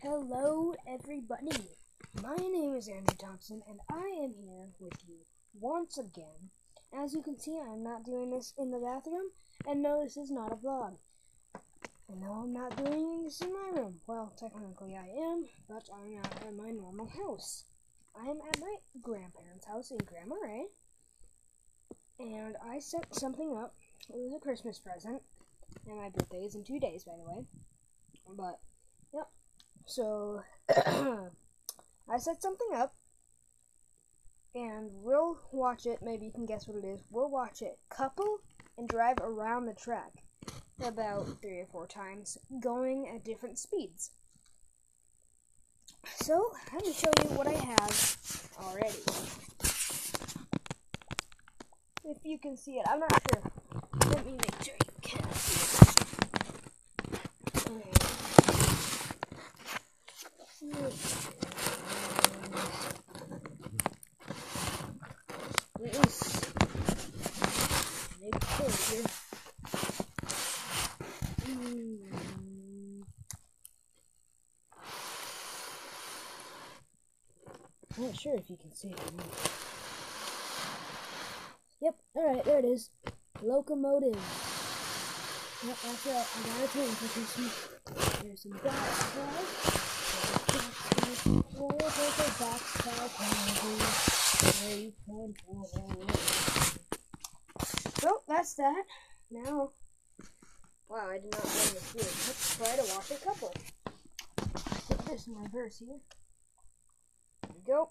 Hello everybody, my name is Andrew Thompson and I am here with you once again. As you can see, I'm not doing this in the bathroom, and no, this is not a vlog. And no, I'm not doing this in my room. Well, technically I am, but I'm not at my normal house. I am at my grandparents' house in Grand Marais, and I set something up. It was a Christmas present, and my birthday is in 2 days, by the way. But, yep. So, I set something up, and we'll watch it. Maybe you can guess what it is. We'll watch it couple and drive around the track about 3 or 4 times, going at different speeds. So, let me show you what I have already. If you can see it, I'm not sure. Let me make sure you can see it. I'm not sure if you can see it or not. Yep, alright, there it is. Locomotive. Yep, that's right. I got a twin for Christmas. There's some So, that's that. Now, wow, I did not run this here. Let's try to wash a couple. Put this in reverse here. There we go.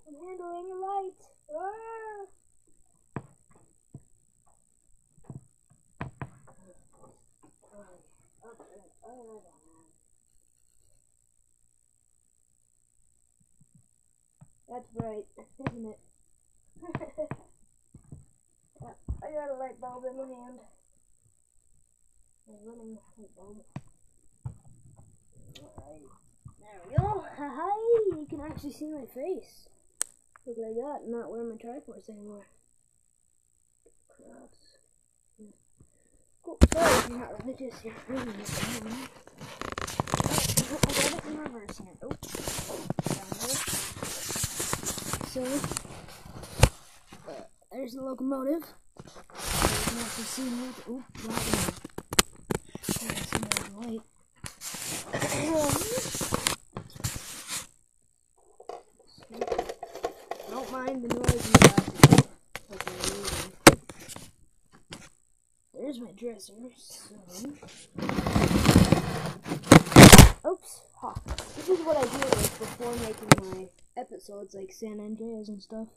I'm handling it right. Ah! That's right, isn't it? I got a light bulb in my hand. I'm running the light bulb. Alright. There we go. Hi! You can actually see my face. Look what I got. I'm not wearing my triforce anymore. Cross. Cool. Sorry if you're not religious. You're really I got it in reverse here. Oh. Down there. So, there's the locomotive. You can actually see it. Oh, right there. There's another light. Don't mind the noise in the background. There's my dresser. So, oops. Huh. This is what I do like before making my episodes, like San Andreas and stuff.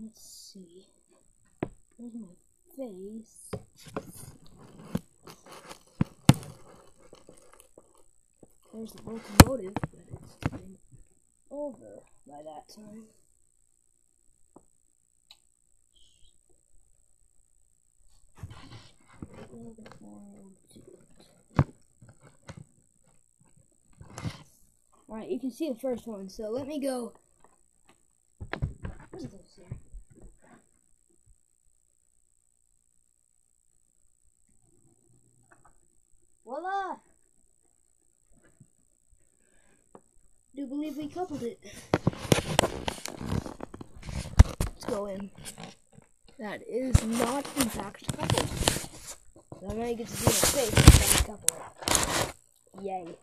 Let's see. There's my face. There's the locomotive, but it's getting over by that time. Alright, you can see the first one, so let me go. What is this here? Voila! Do believe we coupled it. Let's go in. That is not, in fact, coupled. So I'm gonna get to see my face and then couple it. Yay.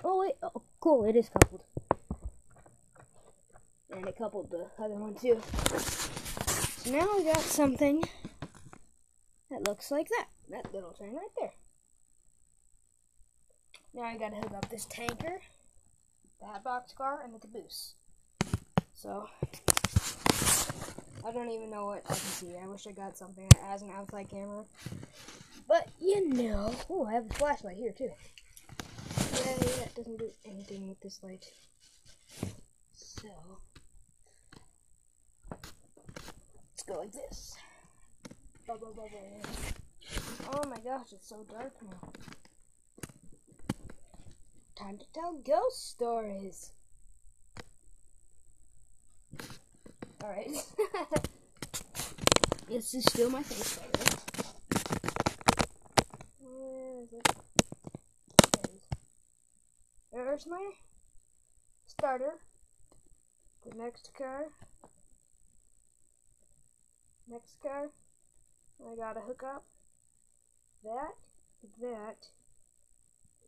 Oh wait, oh cool, it is coupled. And it coupled the other one too. So now we got something that looks like that. That little thing right there. Now I gotta hook up this tanker, that boxcar, and the caboose. So, I don't even know what I can see. I wish I got something that has an outside camera. But, you know. Oh, I have a flashlight here, too. Yay, that doesn't do anything with this light. Let's go like this. Oh my gosh, it's so dark now. Time to tell ghost stories. Alright. This is still my face, by the way. Where is it? There it is. There's my starter. The next car. Next car. I gotta hook up that,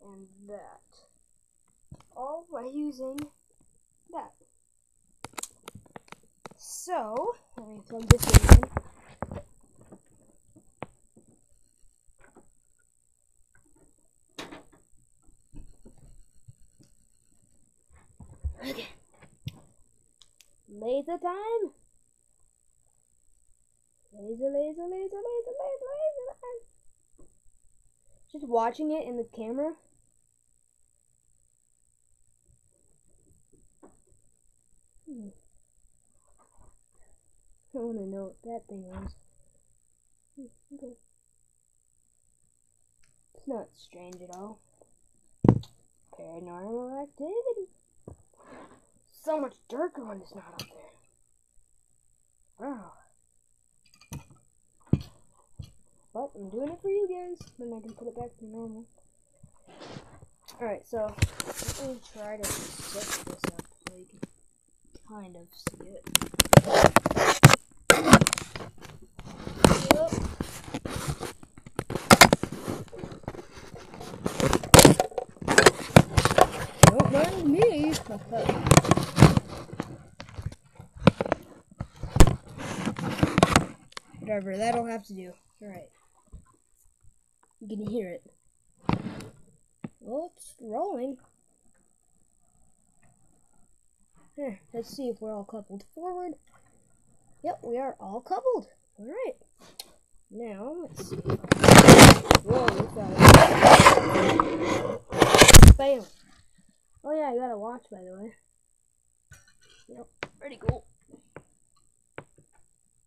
and that. All by using that. So, let me plug this in. Okay. Laser time. Laser time. Just watching it in the camera. I want to know what that thing was. Okay. It's not strange at all. Paranormal activity. So much darker when it's not up there. Wow. But I'm doing it for you guys. Then I can put it back to normal. Alright, so let me try to set this up so you can kind of see it. Don't mind me. Whatever, that'll have to do. Alright. You can hear it. Well, it's rolling. Here, let's see if we're all coupled forward. Yep, we are all coupled. Alright. Now, let's see. Whoa, look at it. Bam. Oh yeah, I got a watch, by the way. Yep, pretty cool.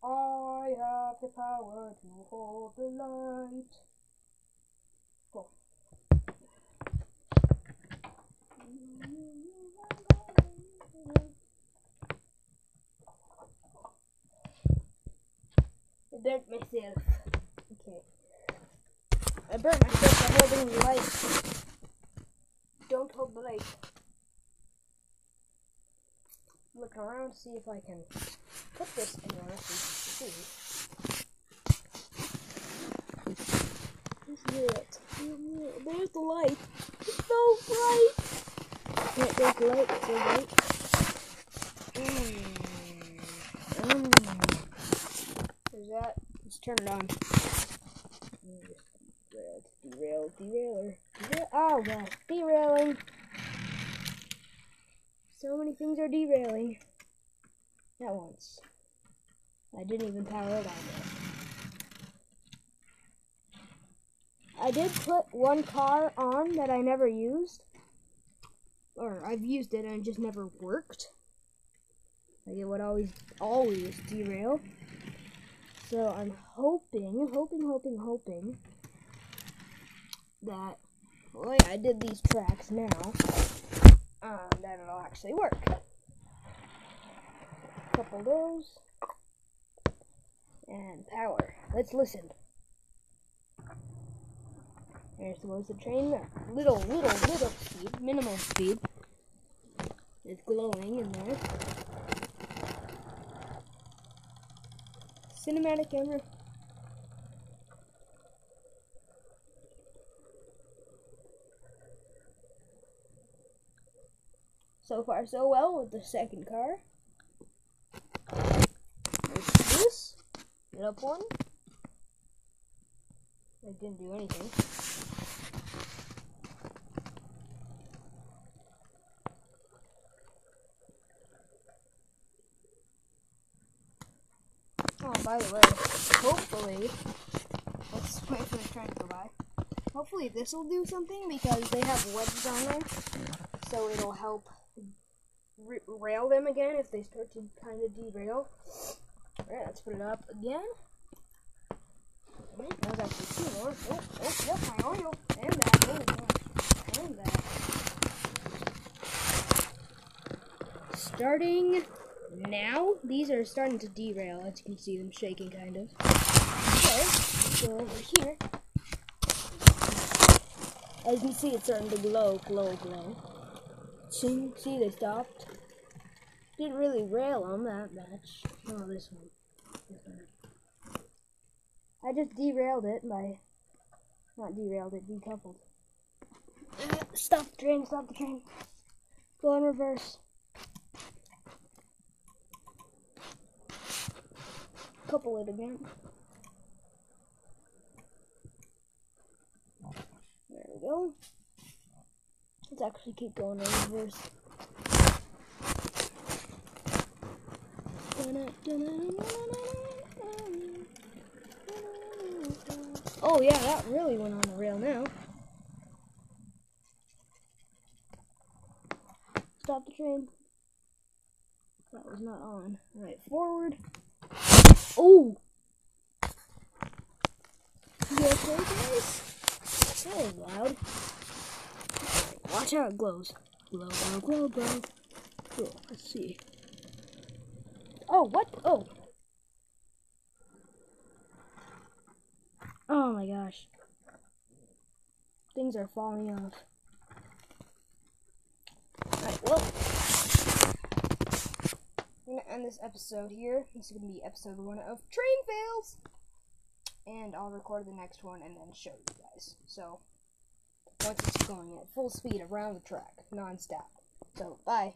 I have the power to hold the light. Cool. I burnt myself. Okay. I burnt myself by holding the light. Don't hold the light. Looking around to see if I can put this anywhere so you can see. It. There's the light. It's so bright. Can't take the light. It's so bright. There's that. Let's turn it on. Derailer. Oh god, derailing. So many things are derailing at once. I didn't even power it on yet. I did put one car on that I never used. Or I've used it and it just never worked. Like it would always derail. So I'm hoping that, well yeah, I did these tracks now, that it'll actually work. Couple those, and power. Let's listen. There's the motion train, little speed, minimal speed. It's glowing in there. Cinematic camera. So far, so well with the second car. There's this. Get up one. I didn't do anything. Oh, by the way, hopefully, let's wait for the train to go by. Hopefully this will do something because they have wedges on there, so it'll help rail them again if they start to kind of derail. Alright, let's put it up again. That was actually 2 more. Yep, my oil. And that. And that. Starting now, these are starting to derail, as you can see them shaking kind of. So, let's go over here. As you can see, it's starting to glow. See, they stopped. Didn't really rail them that much. Oh, this one. I just derailed it by, not derailed it, decoupled. Stop the train. Go in reverse. Couple it again. There we go. Let's actually keep going in reverse. Oh yeah, that really went on the rail now. Stop the train. That was not on. Alright, forward. Oh! You okay, guys? That was loud. Watch how it glows. Glow. Cool, let's see. Oh, what? Oh. Oh my gosh. Things are falling off. Alright, well. I'm going to end this episode here. This is going to be episode 1 of Train Fails. And I'll record the next one and then show you guys. So, once it's going at full speed around the track, non-stop. So, bye.